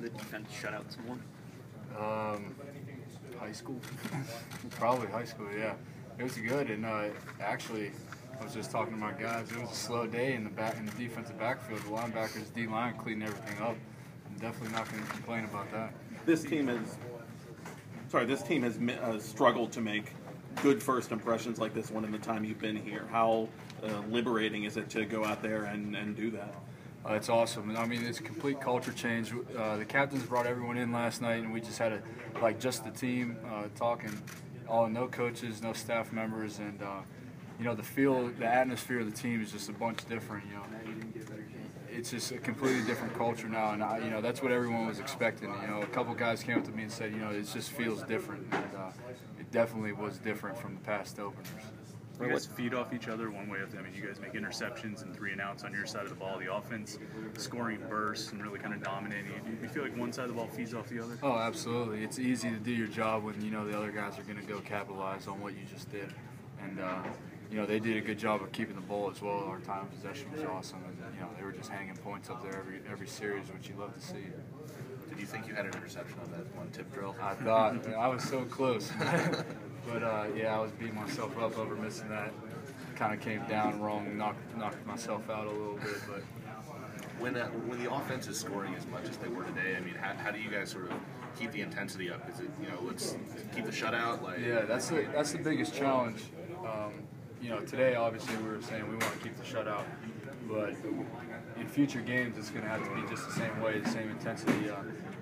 the defense shut out someone? High school. Probably high school, yeah. It was good, and actually, I was just talking to my guys. It was a slow day in the defensive backfield. The linebackers, D-line cleaned everything up. I'm definitely not going to complain about that. This team has struggled to make good first impressions like this one in the time you've been here. How liberating is it to go out there and do that? It's awesome. I mean, it's a complete culture change. The captains brought everyone in last night, and we just had just the team talking. No coaches, no staff members, and the atmosphere of the team is just a bunch different. It's just a completely different culture now, and that's what everyone was expecting. A couple guys came up to me and said, it just feels different, and it definitely was different from the past openers. You guys feed off each other one way. You guys make interceptions and 3 and outs on your side of the ball. The offense scoring bursts and really kind of dominating. Do you feel like one side of the ball feeds off the other? Oh, absolutely. It's easy to do your job when the other guys are going to go capitalize on what you just did. And they did a good job of keeping the ball as well. Our time of possession was awesome, and they were just hanging points up there every series, which you love to see. Did you think you had an interception on that one tip drill? I thought I was so close. But, I was beating myself up over missing that. Kind of came down wrong, knocked myself out a little bit. But when the offense is scoring as much as they were today, how do you guys sort of keep the intensity up? Is it, let's keep the shutout? Yeah, that's the biggest challenge. Today, obviously, we were saying we want to keep the shutout. But in future games, it's going to have to be just the same way, the same intensity.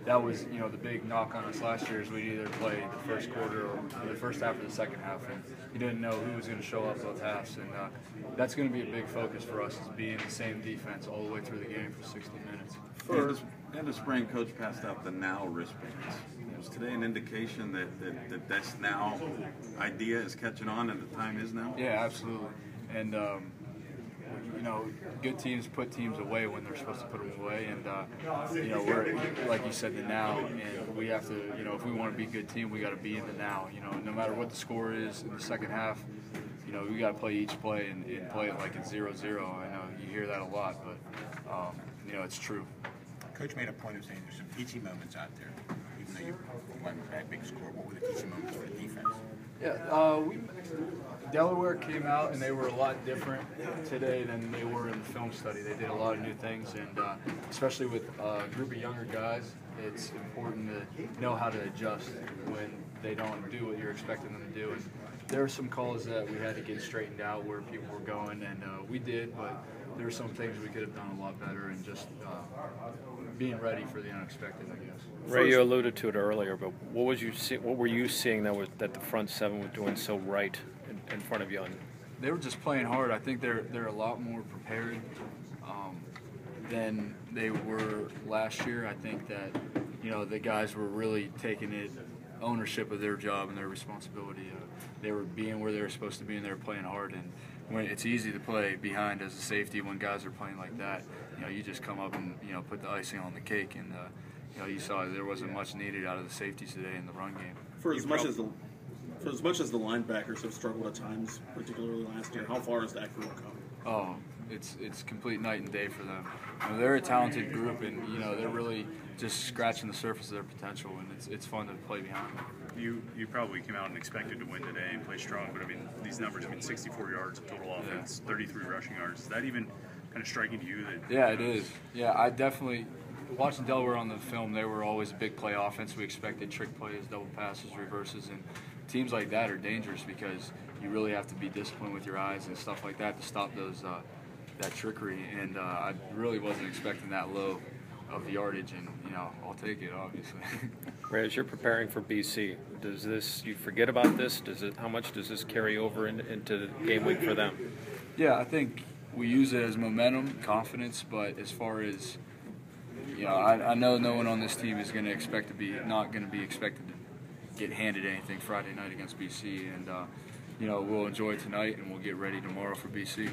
That was, the big knock on us last year is we'd either play the first quarter or the first half or the second half, and you didn't know who was going to show up both halves. And that's going to be a big focus for us, is being the same defense all the way through the game for 60 minutes. End of spring, Coach passed out the now wristbands. Was today an indication that that's now idea is catching on and the time is now? Yeah, absolutely. And good teams put teams away when they're supposed to put them away, and we're, like you said, the now, and we have to, if we want to be a good team, we got to be in the now. No matter what the score is in the second half, we got to play each play and play it like it's 0-0. I know you hear that a lot, but it's true. Coach made a point of saying there's some teaching moments out there, even though you won that big score. What were the teaching moments for the defense? Yeah, Delaware came out and they were a lot different today than they were in the film study. They did a lot of new things, and especially with a group of younger guys, it's important to know how to adjust when they don't do what you're expecting them to do. And there were some calls that we had to get straightened out where people were going, and we did, but there were some things we could have done a lot better, and just being ready for the unexpected, I guess. Ray, you alluded to it earlier, but what were you seeing that the front seven was doing so right in front of you? They were just playing hard. I think they're a lot more prepared than they were last year. I think that the guys were really taking ownership of their job and their responsibility. They were being where they were supposed to be, and they were playing hard. And when it's easy to play behind as a safety when guys are playing like that, you just come up and put the icing on the cake. And you saw there wasn't much needed out of the safeties today in the run game. For as much as the linebackers have struggled at times, particularly last year, how far has that group come? Oh, it's complete night and day for them. They're a talented group, and they're really just scratching the surface of their potential, and it's fun to play behind them. You probably came out and expected to win today and play strong, but these numbers, 64 yards of total offense, 33 rushing yards. Is that even kind of striking to you? Yeah, it is. Yeah, I definitely, watching Delaware on the film, they were always a big play offense. We expected trick plays, double passes, reverses, and teams like that are dangerous because you really have to be disciplined with your eyes and stuff like that to stop those that trickery. And I really wasn't expecting that low of the yardage, and I'll take it, obviously. Ray, as you're preparing for BC, you forget about this? How much does this carry over into game week for them? Yeah, I think we use it as momentum, confidence, but as far as I know no one on this team is going to not going to be expected to get handed anything Friday night against BC, and we'll enjoy tonight and we'll get ready tomorrow for BC.